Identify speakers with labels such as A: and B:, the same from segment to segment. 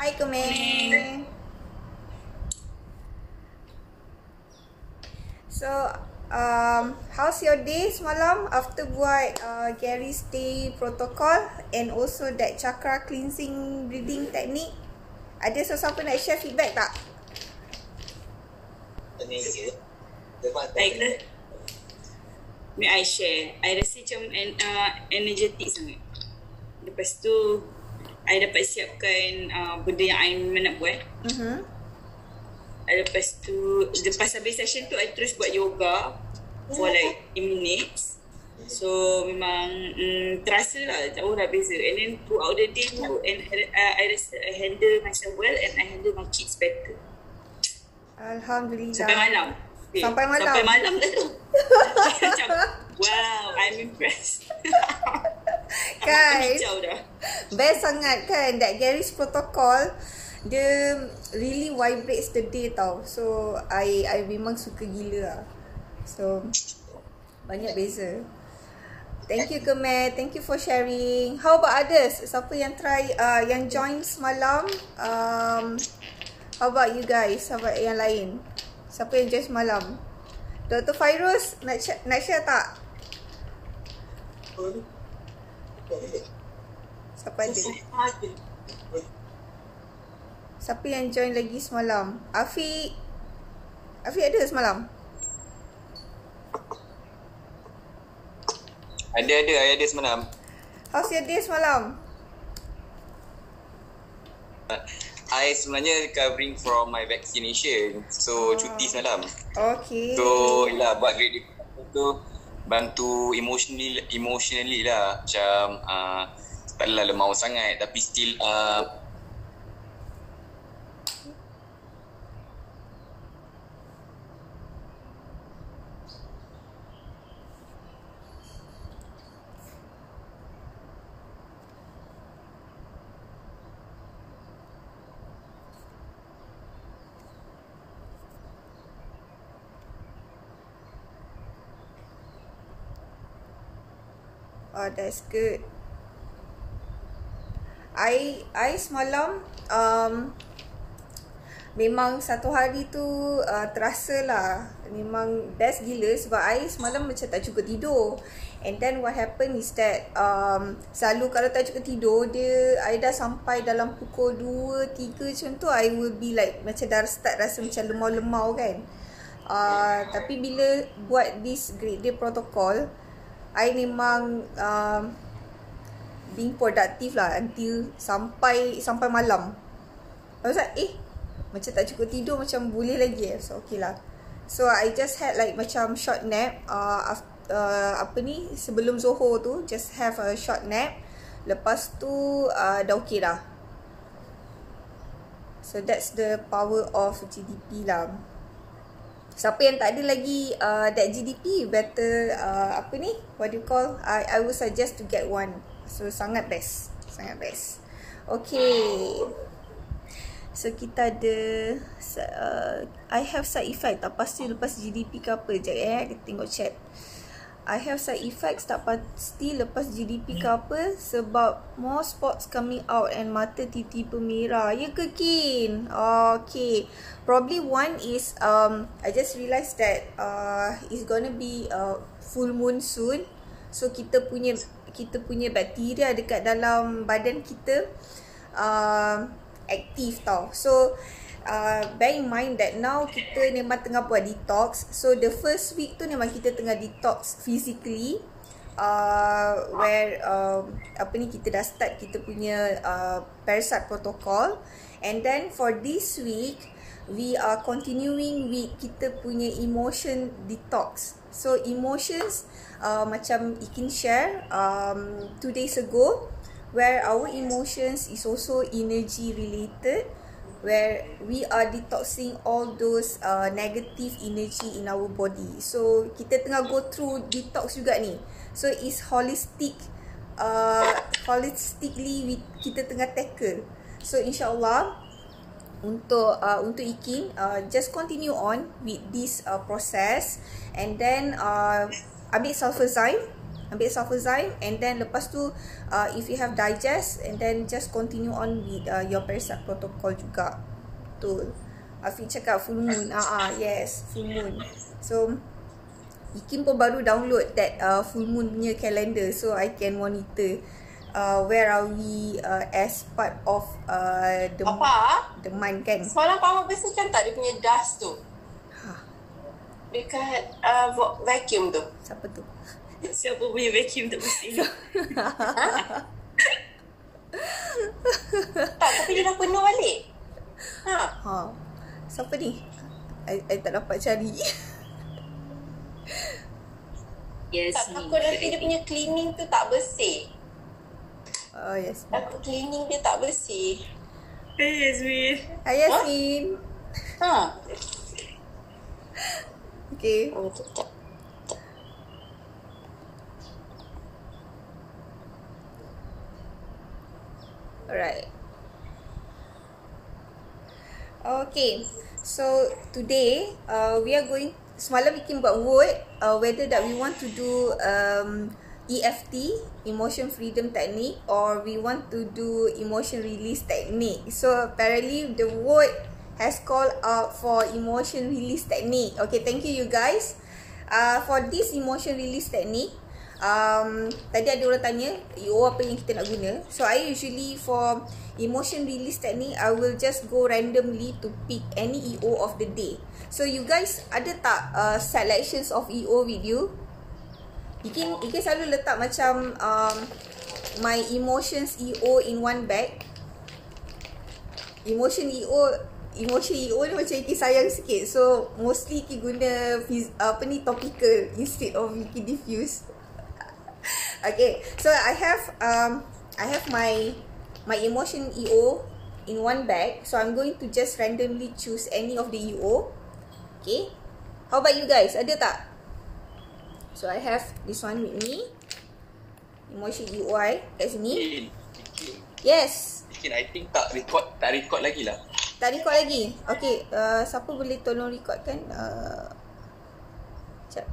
A: Hai Keme. So, how's your day semalam after buat Gary's Day protocol and also that chakra cleansing breathing technique? Ada sesiapa nak share feedback tak?
B: Baiklah. May I share? I rasa macam energetik sangat. Lepas tu, I dapat siapkan benda yang I nak buat. Lepas tu, lepas habis session tu, I terus buat yoga for like 10 minutes. So, memang terasa lah, jauh dah beza. And then throughout the day tu, I rasa I handle myself well and I handle my kids better.
A: Alhamdulillah.
B: Sampai malam. Okay.
A: Sampai malam?
B: Sampai malam dah tu. Macam, wow, I'm impressed.
A: Guys,
B: hijau dah.
A: Best sangat kan, that Gary's protocol, dia really vibrates the day tau. So, I memang suka gila lah. So, banyak beza. Thank you Kemet, thank you for sharing. How about others? Siapa yang try, yang join semalam? How about you guys? How about yang lain? Siapa yang join semalam? Dr. Fairuz, nak share tak? Siapa ada? Siapa yang join lagi semalam? Afiq ada semalam?
C: Ada semalam.
A: How's your day semalam?
C: I sebenarnya recovering from my vaccination. So cuti semalam.
A: Okay.
C: So buat great tu bantu emotionally lah. Macam taklah lemau sangat tapi still
A: Oh, that's good. I semalam memang satu hari tu terasa lah memang best gila sebab I semalam macam tak cukup tidur. And then what happened is that selalu kalau tak cukup tidur I dah sampai dalam pukul 2, 3 macam tu I will be like macam dah start rasa macam lemau-lemau kan. Tapi bila buat this Great Day protocol, I memang being productive lah until sampai malam. I was like, macam tak cukup tidur, macam boleh lagi so okay lah. So I just had like macam short nap sebelum Zohor tu, just have a short nap. Lepas tu dah okay dah. So that's the power of GDP lah. Siapa yang tak ada lagi that GDP, better what do you call, I would suggest to get one. So sangat best. Okay, so kita ada I have side effect, tak pasti lepas GDP ke apa. Sekejap kita tengok chat. I have side effects, tak pasti lepas GDP ke apa sebab more spots coming out and mata tiba-tiba merah. Ya ke Kin? Okay, probably one is I just realised that it's gonna be full moon soon. So kita punya bakteria dekat dalam badan kita aktif tau. So bear in mind that now kita memang tengah buat detox. So the first week tu memang kita tengah detox physically, where kita dah start kita punya parasite protocol. And then for this week we are continuing with kita punya emotion detox. So emotions macam Ikin share 2 days ago, where our emotions is also energy related, where we are detoxing all those negative energy in our body. So kita tengah go through detox juga ni. So it's holistically kita tengah tackle. So insyaAllah untuk Ikin just continue on with this process, and then ambil sulfazyme ambil sulfazyme, and then lepas tu if you have digest, and then just continue on with your Perisat protocol juga. Betul. Afiq cakap full moon. Yes, full moon. So Ikim pun baru download that full moon punya calendar, so I can monitor where are we as part of the month kan.
D: Semalam Papa bersihkan tak dia punya dust tu? Dekat vacuum tu.
A: Siapa tu?
B: Siapa punya vacuum tak bersih?
D: Tak, tapi dia dah penuh balik.
A: Siapa ni? I tak dapat cari.
B: Yes.
D: Tak, takut nanti dia punya cleaning tu tak bersih.
A: Yes.
D: Takut cleaning dia tak bersih.
B: Hey Yasmin.
A: Hai Yasmin. Okay. Alright. Okay. So today we are going. Semalam Ikim buat vote whether that we want to do EFT, emotion freedom technique, or we want to do emotion release technique. So apparently the vote has called out for emotion release technique. Okay, thank you guys. For this emotion release technique, tadi ada orang tanya EO apa yang kita nak guna. So I usually for emotion release technique, I will just go randomly to pick any EO of the day. So you guys ada tak selections of EO video? Ikin selalu letak macam my emotions EO in one bag. Emotion EO ni macam Ikin sayang sikit. So mostly Ikin guna topical instead of Ikin diffuse. Okay, so I have my emotion EO in one bag. So I'm going to just randomly choose any of the EO. Okay, how about you guys? Ada tak? So I have this one with me, emotion EOI kat sini. Yes.
C: I think tak record lagi lah.
A: Tak record lagi. Okay, siapa boleh tolong recordkan? Sekejap.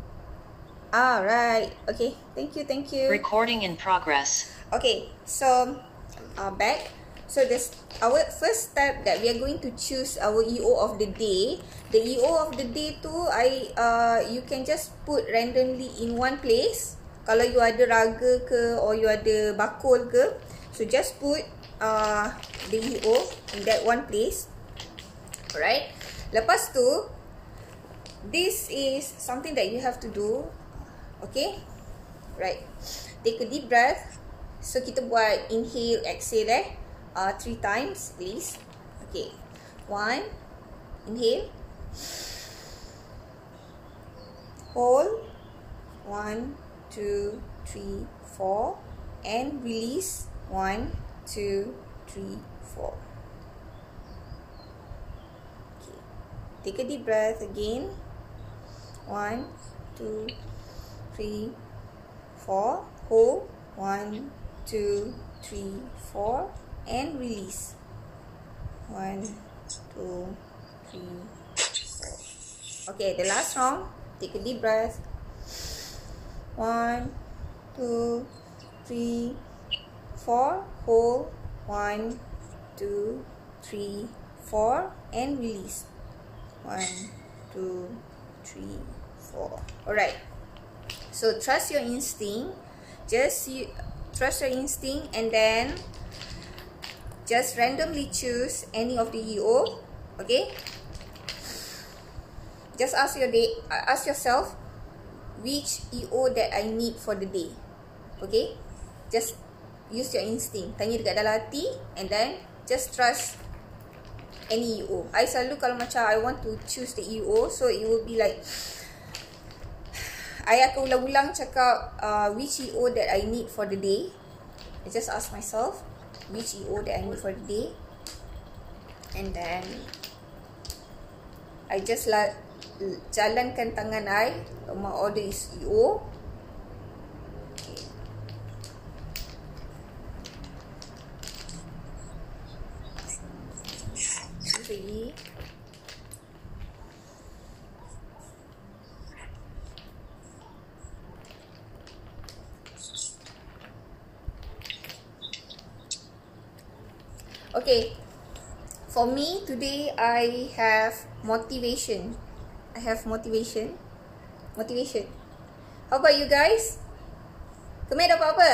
A: Right. Okay, thank you.
E: Recording in progress.
A: Okay, so back. So this our first step that we are going to choose our EO of the day. The EO of the day tu you can just put randomly in one place. Kalau you ada raga ke or you ada bakul ke, so just put the EO in that one place. Alright. Lepas tu, this is something that you have to do. Okay. Right. Take a deep breath. So kita buat inhale, exhale 3 times please. Okay. 1. Inhale. Hold. 1, 2, 3, 4. And release. 1, 2, 3, 4. Okay. Take a deep breath again. 1, 2, 3, 4. Hold. 1, 2, 3, 4. And release. 1, 2, 3, 4. Okay, the last round. Take a deep breath. 1, 2, 3, 4. Hold. 1, 2, 3, 4. And release. 1, 2, 3, 4. Alright. So trust your instinct. Trust your instinct, and then just randomly choose any of the EO. Okay. Just ask yourself which EO that I need for the day. Okay. Just use your instinct. Tanya dekat dalam hati, and then just trust any EO. I selalu kalau macam I want to choose the EO, so it will be like I akan ulang-ulang cakap which EO that I need for the day. I just ask myself which EO that I need for the day, and then I just jalankan tangan I. My order is EO. Okay. Lagi. Okay. For me today I have motivation. Motivation. How about you guys? Kami dapat apa?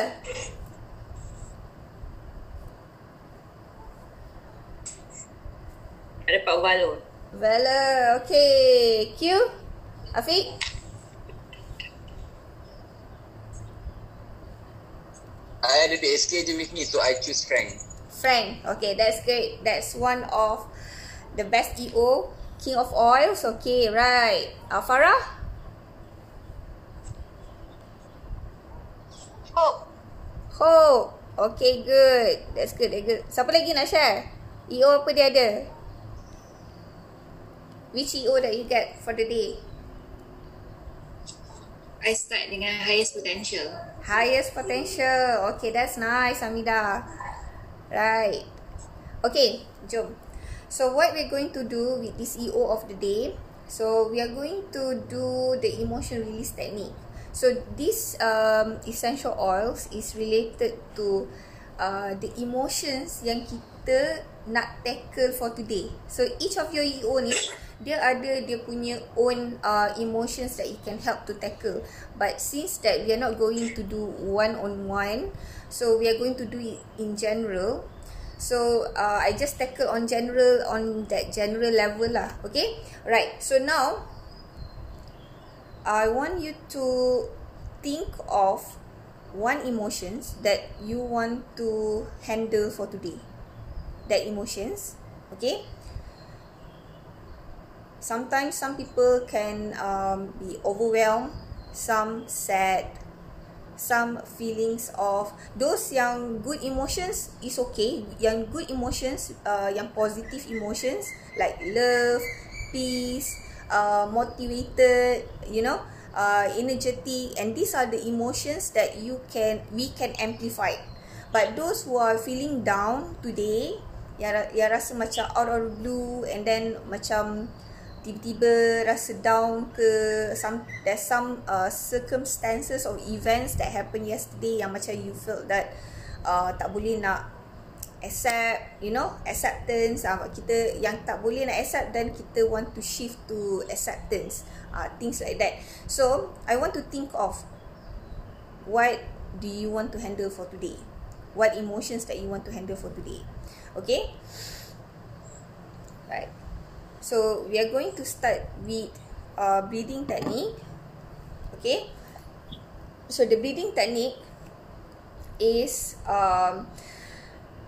B: Dapat valor.
A: Valor. Okay. Q? Afiq?
C: I ada the SK je with me, so I choose Frank.
A: Frank. Okay, that's great. That's one of the best EO. King of oils. Okay, right. Farah? Hope. Okay, good. That's good. Siapa lagi nak share? EO apa dia ada? Which EO that you get for the day?
B: I start dengan highest potential.
A: Highest potential. Okay, that's nice, Hamida. Right. Okay, jom. So what we're going to do with this EO of the day, so we are going to do the emotion release technique. So this essential oils is related to the emotions yang kita nak tackle for today. So each of your EO ni, dia ada dia punya own emotions that it can help to tackle. But since that we are not going to do one-on-one, so we are going to do it in general. So I just tackle on that general level lah. Okay, right. So now I want you to think of one emotions that you want to handle for today. That emotions, okay. Sometimes some people can be overwhelmed, some sad, some feelings of those yang good emotions is okay. Yang good emotions, yang positive emotions like love, peace, motivated, energetic, and these are the emotions that we can amplify. But those who are feeling down today, yang rasa macam out of the blue, and then macam tiba-tiba rasa down ke, there's some circumstances or events that happened yesterday yang macam you felt that tak boleh nak accept, acceptance. Kita yang tak boleh nak accept, then kita want to shift to acceptance, things like that. So I want to think of what do you want to handle for today, what emotions that you want to handle for today. Okay, right. So we are going to start with breathing technique. Okay, so the breathing technique is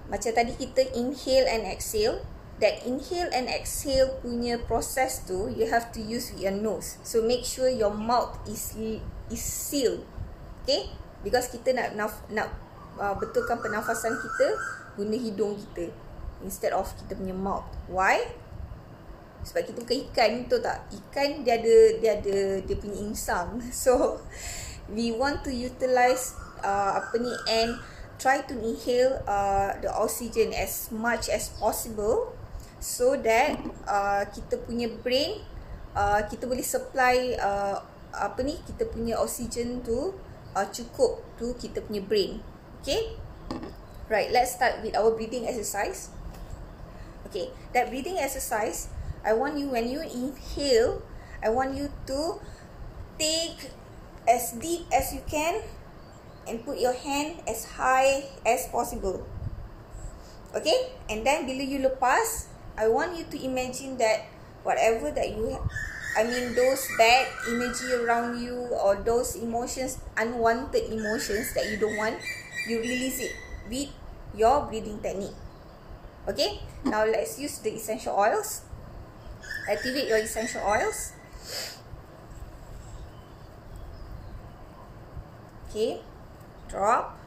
A: macam tadi kita inhale and exhale. That inhale and exhale punya proses tu, you have to use with your nose. So make sure your mouth is sealed. Okay, because kita nak betulkan pernafasan kita guna hidung kita instead of kita punya mouth. Why? Sebab kita bukan ikan, betul tak? Ikan dia ada punya insang. So we want to utilize and try to inhale the oxygen as much as possible, so that kita punya brain, kita boleh supply kita punya oxygen tu cukup to kita punya brain. Okay, right, let's start with our breathing exercise. Okay, that breathing exercise, I want you, when you inhale, I want you to take as deep as you can and put your hand as high as possible. Okay, and then bila you lepas, I want you to imagine that whatever that you those bad energy around you, or those emotions, unwanted emotions that you don't want, you release it with your breathing technique. Okay, now let's use the essential oils. Activate your essential oils. Okay, drop.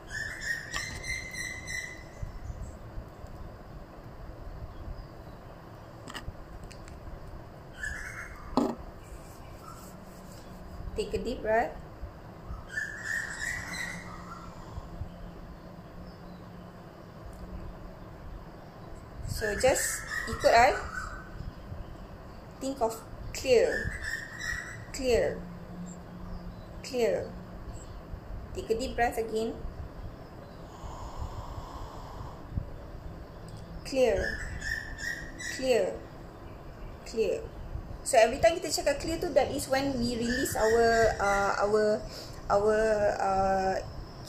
A: Take a deep breath. So just ikut I. Think of clear. Clear. Clear. Take a deep breath again. clear, clear, clear. So every time kita cakap clear tu, that is when we release our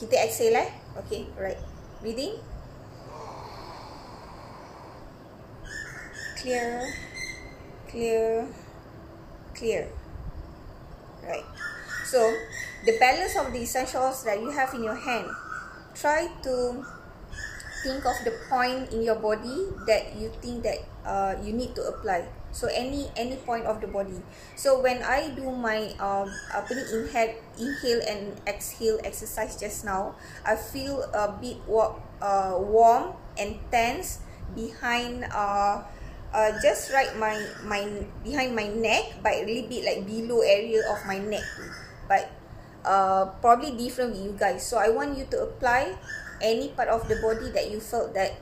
A: kita exhale Okay, right. Breathing. Clear, clear, clear. Right. So the balance of the essentials that you have in your hand, try to think of the point in your body that you think that you need to apply. So any point of the body. So when I do my inhale and exhale exercise just now, I feel a bit warm and tense behind just right my behind my neck, but a little bit like below area of my neck, but probably different with you guys. So I want you to apply any part of the body that you felt that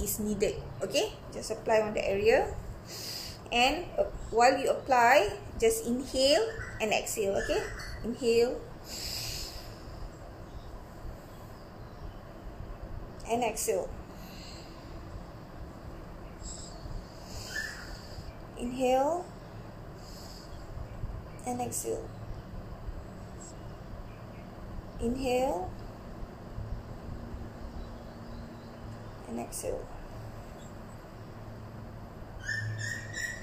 A: is needed. Okay, just apply on the area, and while you apply, just inhale and exhale. Okay, inhale and exhale. Inhale and exhale. Inhale and exhale.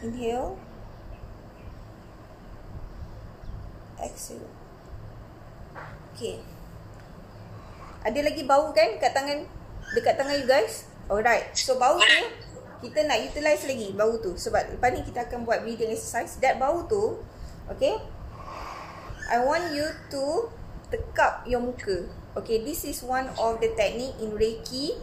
A: Inhale, exhale. Okay. Ada lagi bau kan dekat tangan you guys? Alright. So bau tu kita nak utilize lagi bau tu, sebab lepas ni kita akan buat breathing exercise. That bau tu, okay, I want you to tekap your muka. Okay, this is one of the technique in Reiki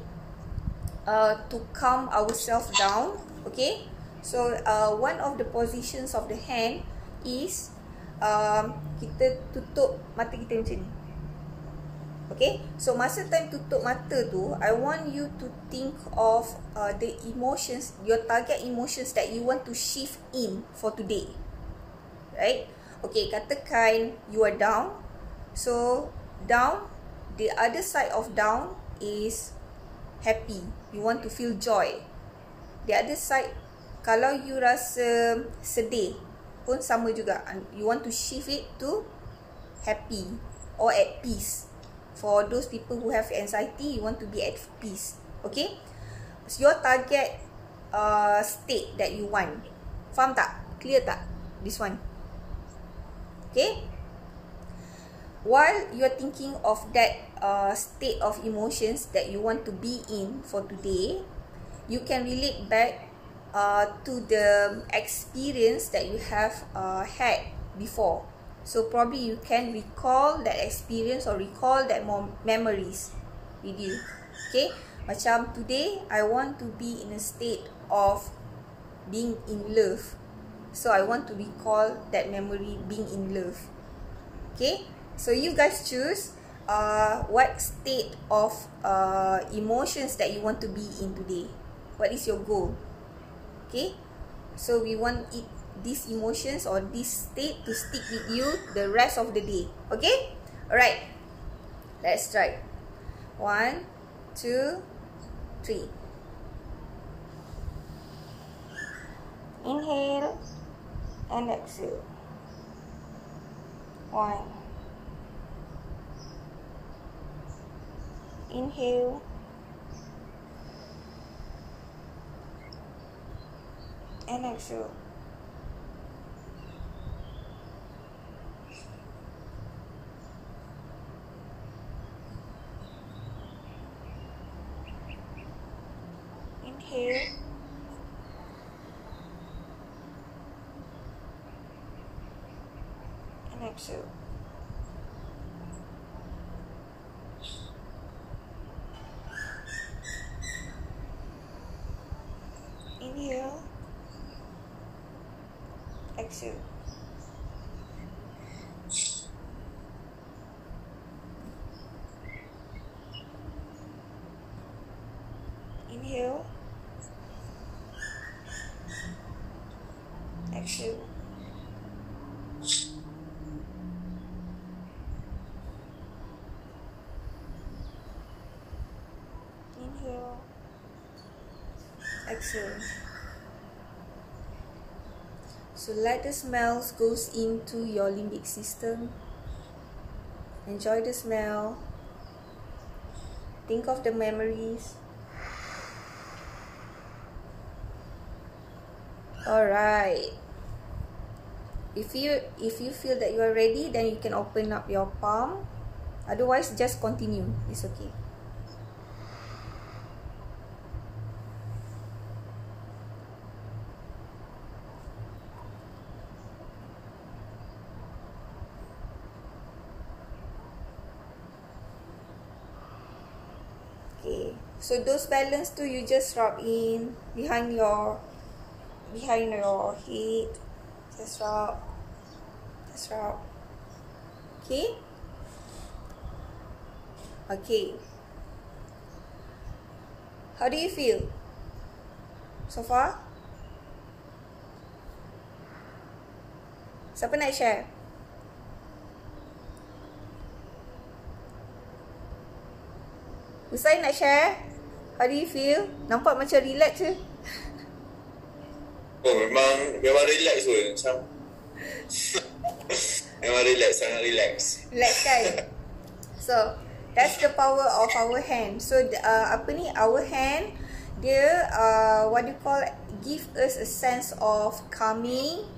A: to calm ourselves down. Okay, so one of the positions of the hand is kita tutup mata kita macam ni. Okay, so masa time tutup mata tu, I want you to think of the emotions, your target emotions that you want to shift in for today. Right? Okay, katakan you are down. So down, the other side of down is happy. You want to feel joy. The other side, kalau you rasa sedih pun sama juga. You want to shift it to happy or at peace. For those people who have anxiety, you want to be at peace. Okay? So your target state that you want. Faham tak? Clear tak? This one. Okay? While you are thinking of that state of emotions that you want to be in for today, you can relate back to the experience that you have had before. So probably you can recall that experience or recall that memories with you. Okay, macam today I want to be in a state of being in love. So I want to recall that memory being in love. Okay, so you guys choose what state of emotions that you want to be in today. What is your goal? Okay, so we want these emotions or this state to stick with you the rest of the day. Okay? Alright. Let's try. 1, 2, 3. Inhale and exhale. 1. Inhale. And exhale. Inhale and exhale. Inhale, exhale. Inhale, exhale. Inhale, exhale. So let the smells goes into your limbic system. Enjoy the smell. Think of the memories. Alright. If you feel that you are ready, then you can open up your palm. Otherwise, just continue. It's okay. Okay. So those balance too, you just rub in behind your head. Just rub. Okay. Okay. How do you feel so far? Siapa nak share? Hussain nak share? How do you feel? Nampak macam relax je?
E: Oh, memang relax pun macam memang relax, sangat relax.
A: Relax kan? So, that's the power of our hand. So, our hand, dia, what do you call, give us a sense of calming,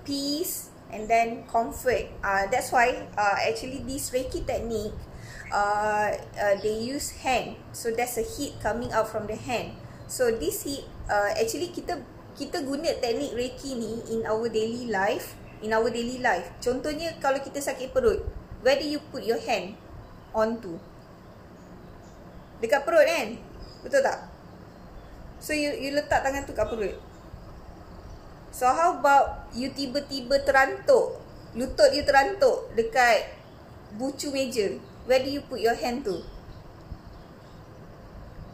A: peace, and then comfort. That's why, actually, this Reiki technique, they use hand. So, there's a heat coming out from the hand. So, this heat, actually, kita guna teknik Reiki ni in our daily life. Contohnya kalau kita sakit perut, where do you put your hand onto? Dekat perut kan? Betul tak? So you letak tangan tu kat perut. So how about you tiba-tiba terantuk, lutut you terantuk dekat bucu meja, where do you put your hand tu?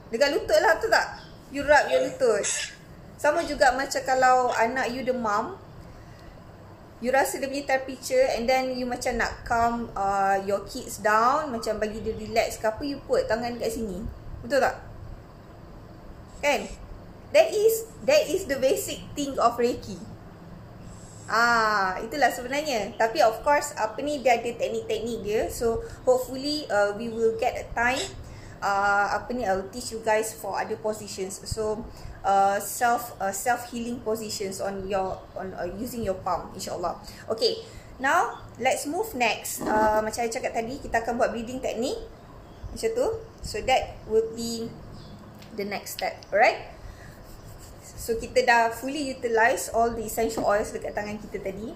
A: Dekat lutut lah, betul tak? You rub your lutut. Sama juga macam kalau anak you demam, you rasa dia punya temperature, and then you macam nak calm your kids down, macam bagi dia relax ke apa, you put tangan kat sini. Betul tak? Kan? That is the basic thing of Reiki. Itulah sebenarnya. Tapi of course, apa ni, dia ada teknik-teknik dia. So hopefully we will get a time, I will teach you guys for other positions. So self healing positions on using your palm, insyaAllah. Okay, now let's move next. Macam saya cakap tadi, kita akan buat breathing technique macam tu. So that will be the next step. Alright, so kita dah fully utilize all the essential oils dekat tangan kita tadi.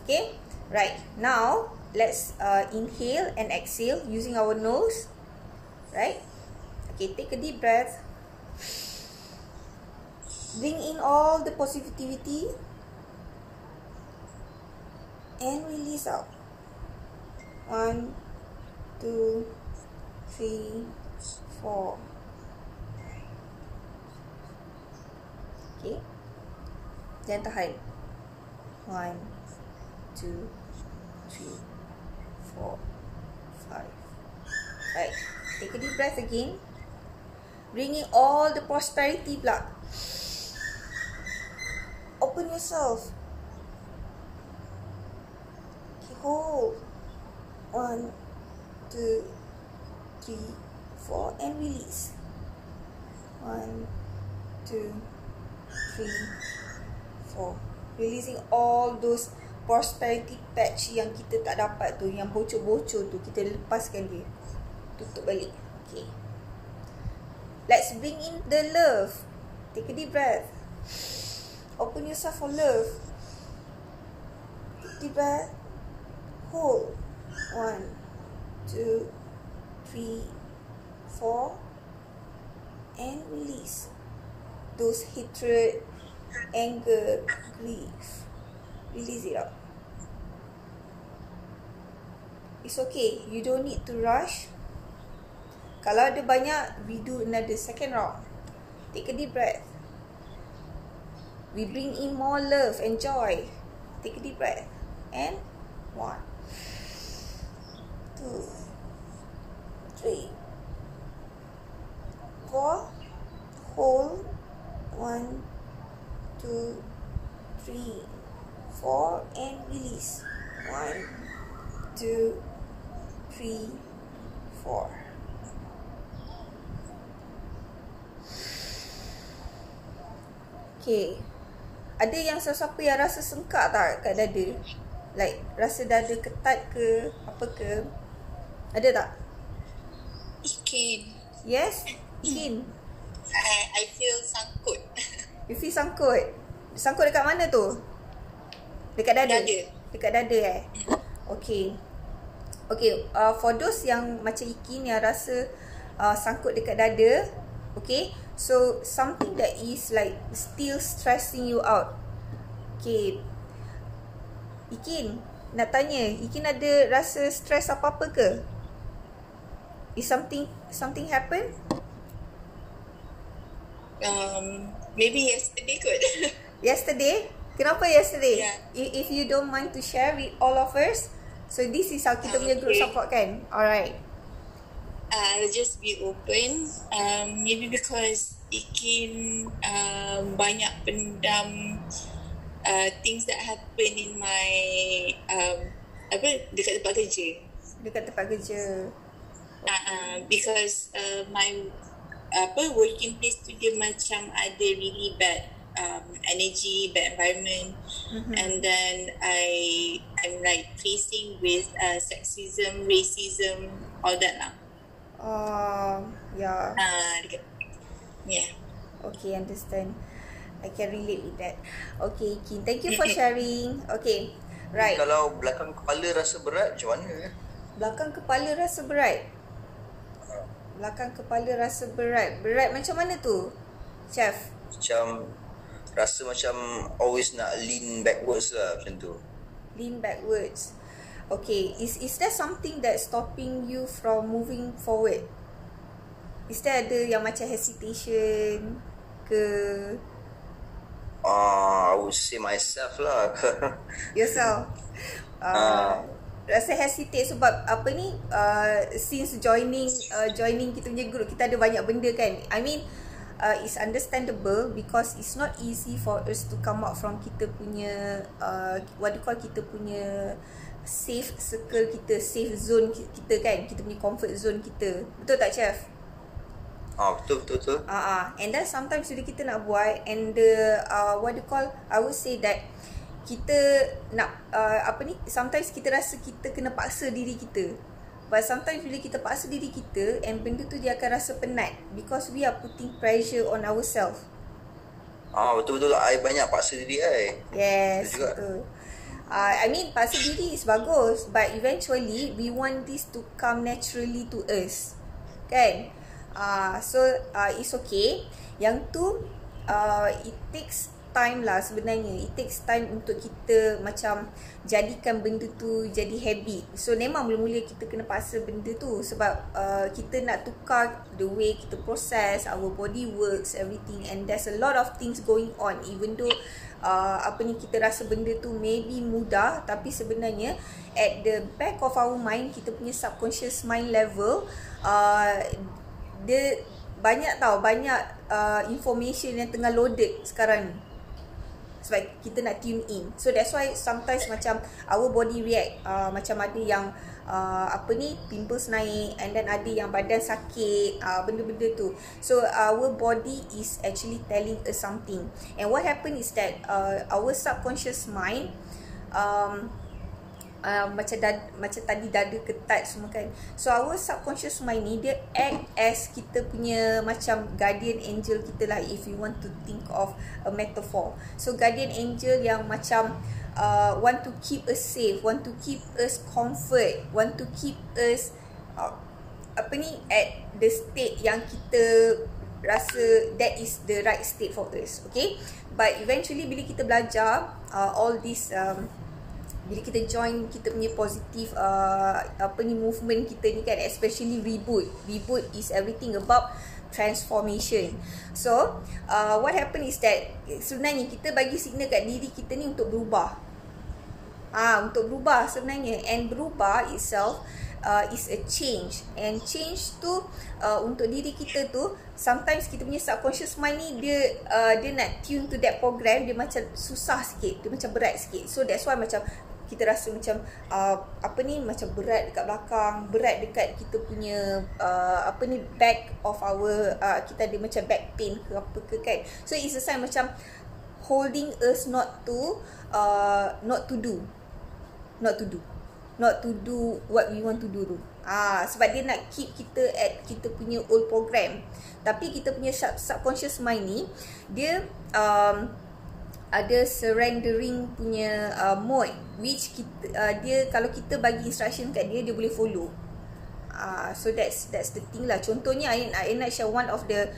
A: Okay, right, now let's inhale and exhale using our nose. Right, okay, take a deep breath. Bring in all the positivity and release out. 1, 2, 3, 4. Okay, jangan tahan. 1, 2, 3, 4, 5. Right, take a deep breath again. Bring in all the prosperity pula. Open yourself. Okay, hold. 1, 2, 3, 4, and release. 1, 2, 3, 4. Releasing all those prosperity patch yang kita tak dapat tu, yang bocor-bocor tu, kita lepaskan dia. Tutup balik. Okay. Let's bring in the love. Take a deep breath. Open yourself for love. Take a deep breath. Hold. 1, 2, 3, 4. And release those hatred, anger, grief. Release it out. It's okay. You don't need to rush. Kalau ada banyak, we do another second round. Take a deep breath. We bring in more love and joy. Take a deep breath. And 1, 2, 3, 4. Hold. 1, 2, 3, 4 and release. 1, 2, 3, 4. Okay. Ada yang siapa yang rasa sengkak tak kat dada? Like rasa dada ketat ke apa ke? Ada tak?
F: Ikin.
A: Yes? Ikin.
F: I feel sangkut.
A: You feel sangkut? Sangkut dekat mana tu? Dekat dada?
F: Dada.
A: Dekat dada Okay. Okay, for those yang macam Ikin yang rasa sangkut dekat dada, okay, so something that is like still stressing you out. Okay, Ikin, nak tanya, Ikin ada rasa stress apa-apa ke? Is something happen?
F: Maybe yesterday kot.
A: Yesterday? Kenapa yesterday?
F: Yeah.
A: If you don't mind to share with all of us. So this is how kita punya group
F: Okay.
A: support kan? Alright.
F: I'll just be open. Maybe because Ikin banyak pendam things that happen in my dekat tempat kerja.
A: Dekat tempat kerja.
F: Because my working place tu dia macam ada really bad energy, bad environment, and then I'm like facing with sexism, racism, all that lah.
A: Yeah.
F: Yeah.
A: Okay, understand. I can relate with that. Okay, Ikin, thank you for sharing. Okay, right.
G: Kalau belakang kepala rasa berat, macam mana?
A: Belakang kepala rasa berat. Belakang kepala rasa berat. Berat macam mana tu, Chef?
G: Macam rasa macam always nak lean backwards lah, macam tu.
A: Lean backwards. Okay, is there something that stopping you from moving forward? Is there ada yang macam hesitation ke?
G: I would say myself lah.
A: Yourself. Rasa hesitate sebab apa ni, since joining kita punya group, kita ada banyak benda kan. I mean, it's understandable because it's not easy for us to come out from kita punya what do you call, kita punya safe circle kita, safe zone kita kan, kita punya comfort zone kita. Betul tak, Chef?
G: Betul.
A: And then sometimes bila kita nak buat, and the what do you call, I would say that kita nak sometimes kita rasa kita kena paksa diri kita, but sometimes bila kita paksa diri kita, and benda tu dia akan rasa penat because we are putting pressure on ourselves.
G: Betul-betul I banyak paksa diri
A: Yes,
G: betul juga.
A: betul. I mean, paksa diri is bagus, but eventually we want this to come naturally to us, kan? So it's okay. Yang tu it takes time lah sebenarnya. It takes time untuk kita macam jadikan benda tu jadi habit. So memang mula-mula kita kena paksa benda tu sebab kita nak tukar the way kita process, our body works, everything, and there's a lot of things going on. Even though kita rasa benda tu maybe mudah, tapi sebenarnya at the back of our mind, kita punya subconscious mind level, dia banyak information yang tengah loaded sekarang ni sebab kita nak tune in. So that's why sometimes macam our body react, macam ada yang pimples naik, and then ada yang badan sakit, benda-benda tu. So our body is actually telling us something, and what happen is that our subconscious mind, macam tadi dada ketat semua kan. So our subconscious mind ni dia act as kita punya macam guardian angel kita lah, if you want to think of a metaphor. So guardian angel yang macam want to keep us safe, want to keep us comfort, want to keep us at the state yang kita rasa that is the right state for us. Okay, but eventually bila kita belajar all this, bila kita join kita punya positif movement kita ni kan, especially reboot is everything about transformation. So what happen is that sebenarnya kita bagi signal kat diri kita ni untuk berubah, untuk berubah sebenarnya. And berubah itself is a change. And change tu untuk diri kita tu, sometimes kita punya subconscious mind ni dia nak tune to that program, dia macam susah sikit, dia macam berat sikit. So that's why macam kita rasa macam macam berat dekat belakang, berat dekat kita punya back of our kita ada macam back pain ke apa ke kan. So it's a sign macam holding us not to do what we want to do tu. Sebab dia nak keep kita at kita punya old program. Tapi kita punya subconscious mind ni dia ada surrendering punya mode, which kita dia kalau kita bagi instruction kat dia boleh follow. So that's the thing lah. Contohnya I nak share one of the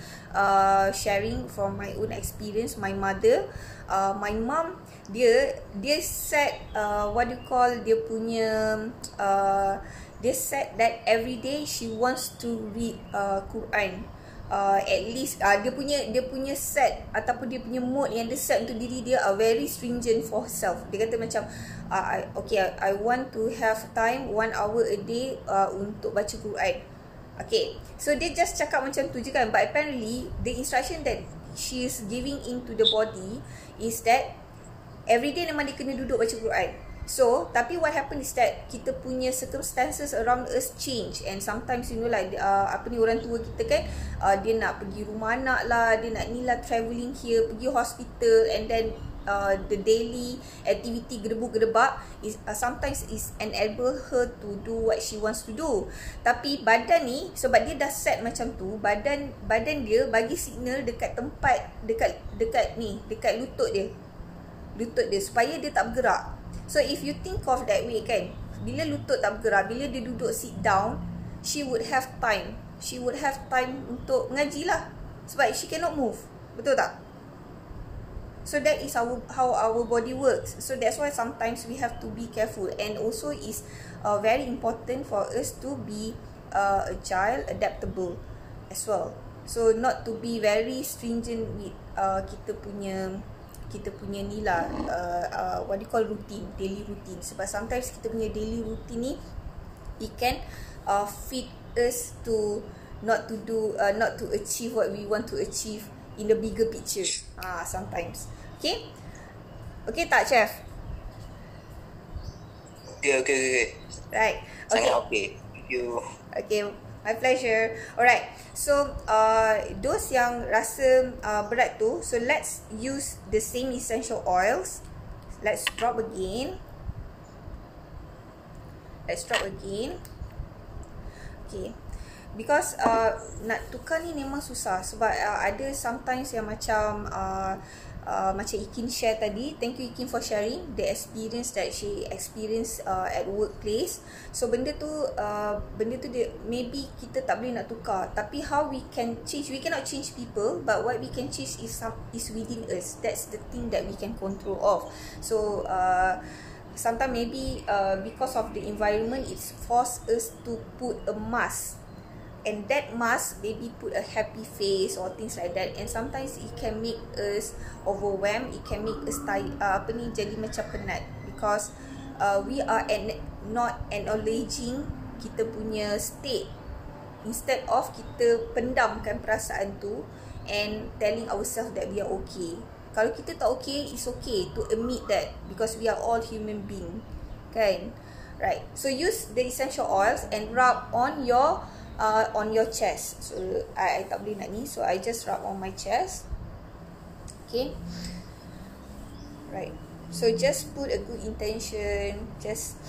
A: sharing from my own experience. My mother, my mom, dia set what you call dia punya dia set that every day she wants to read Quran. At least dia punya set ataupun dia punya mode yang dia set untuk diri dia very stringent for herself. Dia kata macam I want to have time 1 hour a day untuk baca Quran. Okay, so dia just cakap macam tu je kan. But apparently the instruction that she is giving into the body is that every day memang dia kena duduk baca Quran. So, tapi what happen is that kita punya circumstances around us change, and sometimes like orang tua kita kan, dia nak pergi rumah anak lah, dia nak ni lah, travelling here, pergi hospital, and then the daily activity gedebuk-gedebak is sometimes is enable her to do what she wants to do. Tapi badan ni, sebab dia dah set macam tu, badan dia bagi signal dekat tempat dekat lutut dia supaya dia tak bergerak. So if you think of that way kan, bila lutut tak bergerak, bila dia duduk sit down, she would have time untuk mengaji lah, sebab she cannot move. Betul tak? So that is how our body works. So that's why sometimes we have to be careful. And also is very important for us to be agile, adaptable as well. So not to be very stringent with kita punya ni lah, what do you call routine, daily routine. Sebab sometimes kita punya daily routine ni, it can fit us to not to achieve what we want to achieve in the bigger picture. Sometimes. Okay tak, Chef?
G: Okay.
A: Right.
G: Sangat okay. Thank you.
A: Okay, my pleasure. Alright, so those yang rasa berat tu, so let's use the same essential oils. Let's drop again. Okay, because nak tukar ni memang susah. Sebab ada sometimes yang macam macam Ikin share tadi. Thank you Ikin for sharing the experience that she experienced at workplace. So benda tu dia, maybe kita tak boleh nak tukar, tapi how we can change, we cannot change people, but what we can change is within us. That's the thing that we can control of. So sometimes maybe because of the environment, it's forced us to put a mask, and that mask maybe put a happy face or things like that, and sometimes it can make us overwhelmed, it can make us jadi macam penat, because we are not acknowledging kita punya state, instead of kita pendamkan perasaan tu and telling ourselves that we are okay. Kalau kita tak okay, it's okay to admit that, because we are all human being kan. Right, so use the essential oils and rub on your chest. So I tak boleh nak ni, so I just rub on my chest. Okay, right, so just put a good intention. Just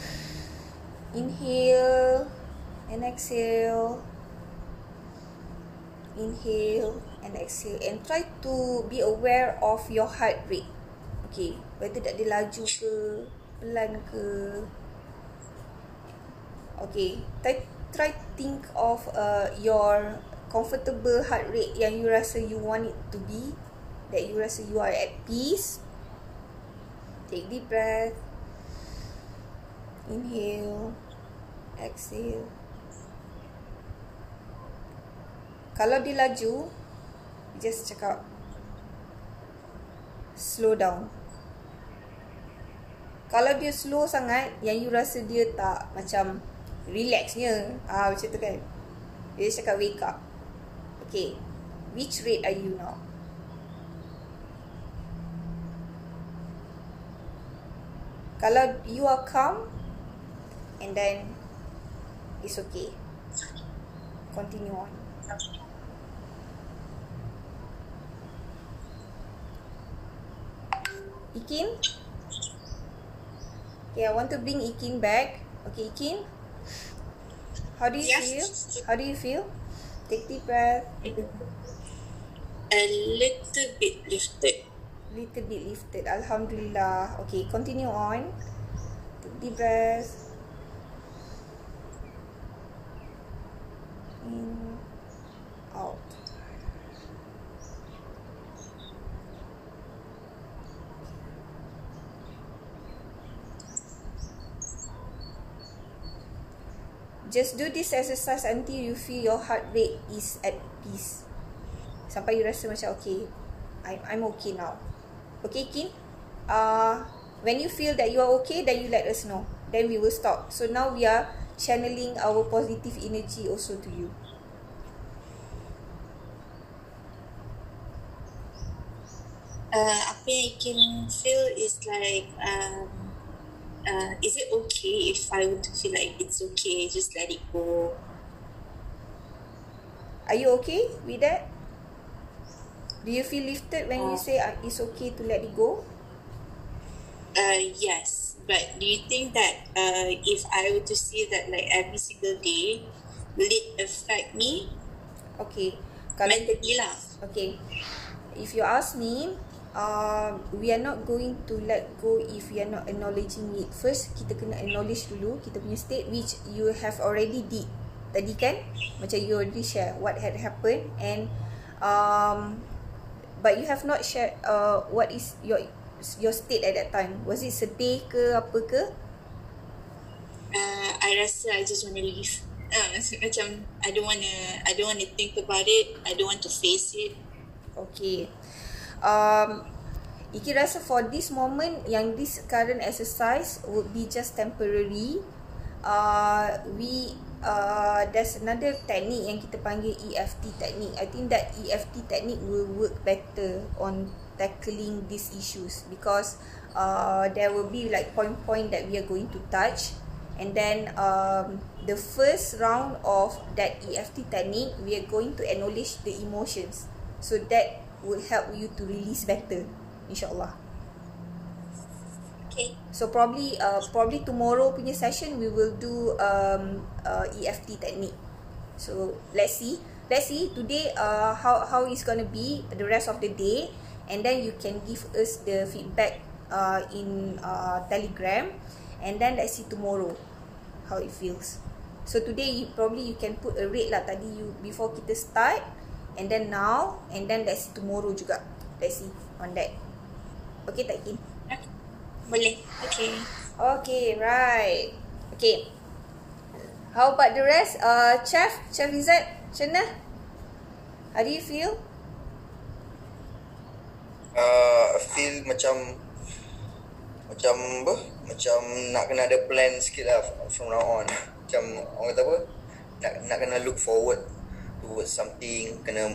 A: inhale and exhale, and try to be aware of your heart rate. Okay, whether dia laju ke pelan ke. Okay, try think of your comfortable heart rate yang you rasa you want it to be, that you rasa you are at peace. Take deep breath, inhale, exhale. Kalau dia laju, just cakap slow down. Kalau dia slow sangat, yang you rasa dia tak macam Relaxnya. Macam tu kan. Dia cakap wake up. Okay. Which rate are you now? Kalau you are calm, and then it's okay. Continue on. Ikin? Okay, I want to bring Ikin back. Okay, Ikin? How do you feel? How do you feel? Take deep breath.
F: A little bit lifted.
A: Little bit lifted. Alhamdulillah. Okay, continue on. Take deep breath. In, out. Just do this exercise until you feel your heart rate is at peace. Sampai you rasa macam okay, I'm okay now. Okay, Kin? When you feel that you are okay, then you let us know. Then we will stop. So now we are channeling our positive energy also to you.
F: Apa yang I can feel is like, is it okay if I would feel like it's okay, just let it go?
A: Are you okay with that? Do you feel lifted when you say it's okay to let it go?
F: Yes, but do you think that if I were to see that like every single day, will it affect me?
A: Okay.
F: Mentally lah.
A: Okay. If you ask me, we are not going to let go if we are not acknowledging it. First, kita kena acknowledge dulu kita punya state, which you have already did. Tadi kan, macam you already share what had happened, and but you have not shared what is your state at that time. Was it sedih ke apa ke?
F: I rasa I just want to leave. Macam I don't want to think about it. I don't want to face it.
A: Okay. Iki rasa for this moment, yang this current exercise would be just temporary. There's another technique yang kita panggil EFT technique. I think that EFT technique will work better on tackling these issues, because there will be like point that we are going to touch, and then the first round of that EFT technique, we are going to acknowledge the emotions, so that will help you to release better, insyaAllah.
F: Okay.
A: So probably tomorrow punya session we will do EFT technique. So let's see today how it's gonna be the rest of the day, and then you can give us the feedback in Telegram, and then let's see tomorrow how it feels. So today you can put a rate lah tadi you before kita start, and then now, and then let's see tomorrow juga. Let's see on that. Okay tak, Kim?
F: Boleh. Okay.
A: Okay, right. Okay. How about the rest? Chef Izzat, macam mana? How do you feel?
G: Feel macam apa? Macam nak kena ada plan sikit lah from now on. Macam orang kata apa? Nak kena look forward towards something. Kena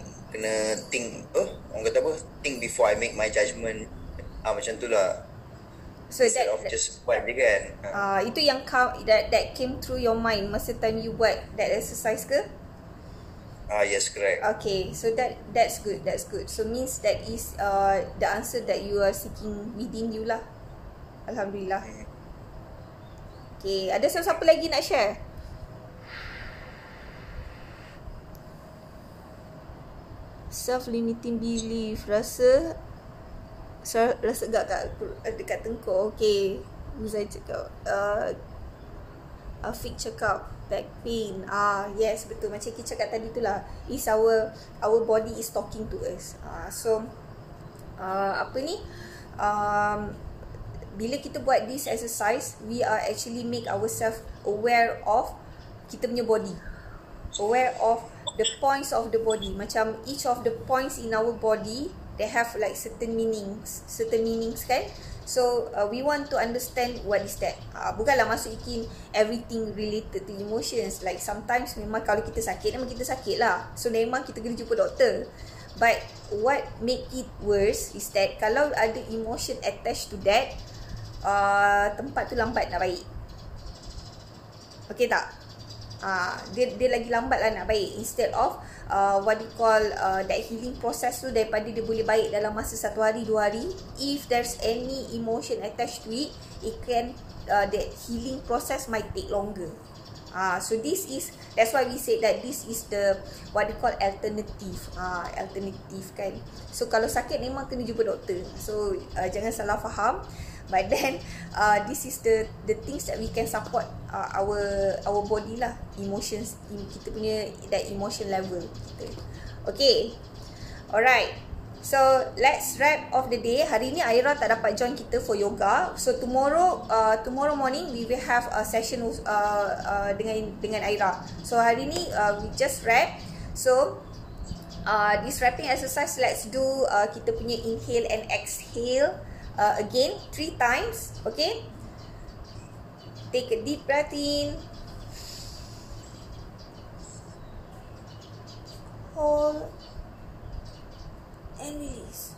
G: think orang kata apa? Think before I make my judgement. Macam tu lah.
A: So
G: Instead of just buat je kan.
A: Itu yang that came through your mind masa time you buat that exercise ke?
G: Yes, correct.
A: Okay, so that's good. So means that is the answer that you are seeking within you lah. Alhamdulillah. Okay, ada siapa lagi nak share? Self-limiting belief, rasa dekat tengkuk. Okay, Muzai cakap Afiq cakap back pain. Yes, betul, macam kita cakap tadi tu lah, is our body is talking to us. Bila kita buat this exercise, we are actually make ourselves aware of kita punya body, aware of the points of the body. Macam each of the points in our body they have like certain meanings kan. So we want to understand what is that. Bukanlah masuk ikin everything related to emotions. Like sometimes memang kalau kita sakit, memang kita sakit lah. So memang kita kena jumpa doktor. But what make it worse is that kalau ada emotion attached to that, tempat tu lambat nak baik. Okay tak? Dia lagi lambat lah nak baik. Instead of what you call that healing process tu, daripada dia boleh baik dalam masa 1 hari 2 hari, if there's any emotion attached to it, it can that healing process might take longer. So that's why we say that this is the what you call alternative kan. So kalau sakit memang kena jumpa doktor. So jangan salah faham. But then this is the things that we can support our body lah, emotions, kita punya that emotion level kita. Okay, alright. So let's wrap of the day. Hari ni Aira tak dapat join kita for yoga. So tomorrow morning we will have a session dengan Aira. So hari ni we just wrap. So this wrapping exercise, let's do kita punya inhale and exhale. Again 3 times. Okay, take a deep breath in, hold and release.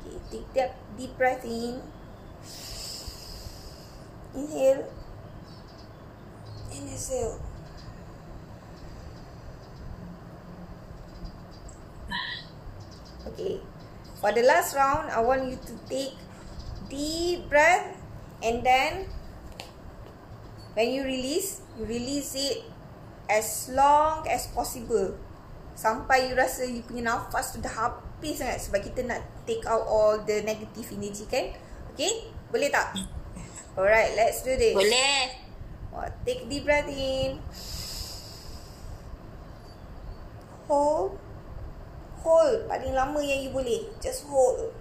A: Okay, take that deep breath in, inhale and exhale. Okay, for the last round, I want you to take deep breath, and then when you release it as long as possible, sampai you rasa you punya nafas tu dah habis sangat, sebab kita nak take out all the negative energy kan. Okay, boleh tak? Alright, let's do this.
F: Boleh.
A: Take deep breath in, hold paling lama yang you boleh. Just hold.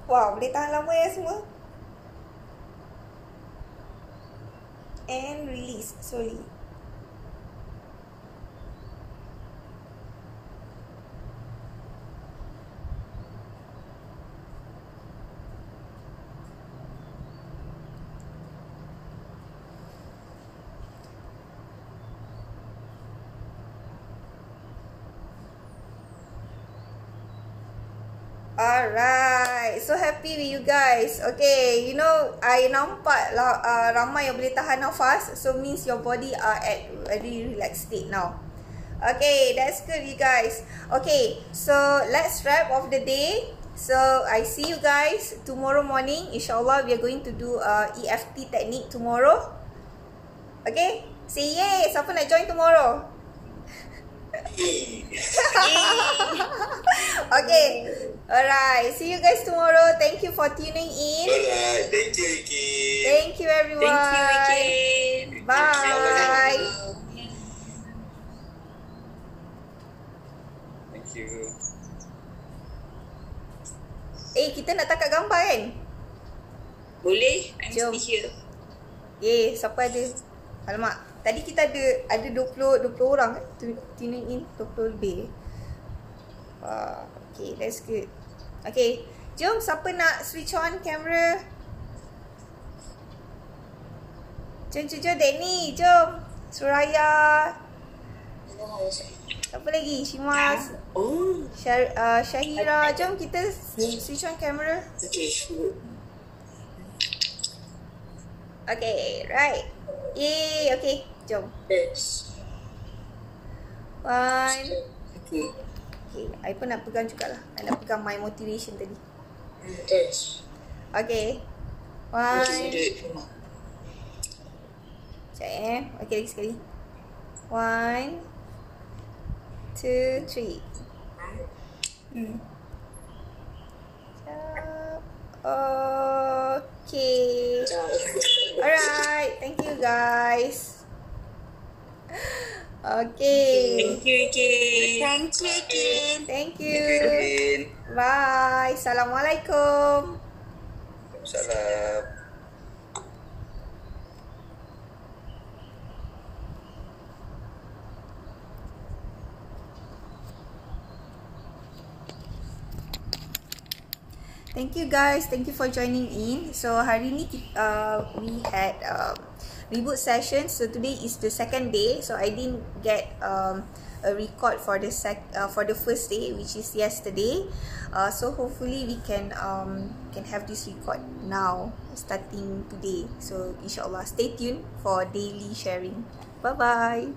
A: Wow, boleh tahan lama ya semua. And release slowly. Alright, so happy with you guys. Okay, you know, I nampak ramai yang boleh tahan nafas. So means your body are at very relaxed state now. Okay, that's good you guys. Okay, so let's wrap off the day. So I see you guys tomorrow morning. Inshallah we are going to do EFT technique tomorrow. Okay, say yay. Siapa nak join tomorrow? Okay, alright, see you guys tomorrow. Thank you for tuning in.
E: Alright, thank you Iki.
A: Thank you everyone.
F: Thank you again.
A: Bye.
C: Thank you.
A: Kita nak takat gambar kan?
F: Boleh. I'm
A: Jom.
F: still
A: Yeah,
F: here.
A: siapa ada? Alamak, tadi kita ada 20 orang kan? Tuning in 20 lebih. Okay, that's good. Okay, jom siapa nak switch on camera? Jom Danny, jom. Suraya. Siapa lagi? Shimas.
F: Oh.
A: Syahira. Jom kita switch on camera.
F: Okay.
A: Okay, right. Yay, okay. Jom.
F: Yes.
A: 1.
F: Okay.
A: Okay, I pun nak pegang jugalah. I nak pegang my motivation tadi.
F: Yes.
A: Okay. 1. Sekejap Okay, lagi sekali. 1, 2, 3. Okay. Alright. Thank you guys. Okay.
B: Thank you, Ikin.
F: Thank you again.
A: Thank you.
G: Mungkin.
A: Bye. Assalamualaikum.
G: Salam.
A: Thank you guys. Thank you for joining in. So hari ni we had reboot session. So today is the second day. So I didn't get a record for the first day, which is yesterday. So hopefully we can have this record now starting today. So inshallah, stay tuned for daily sharing. Bye bye.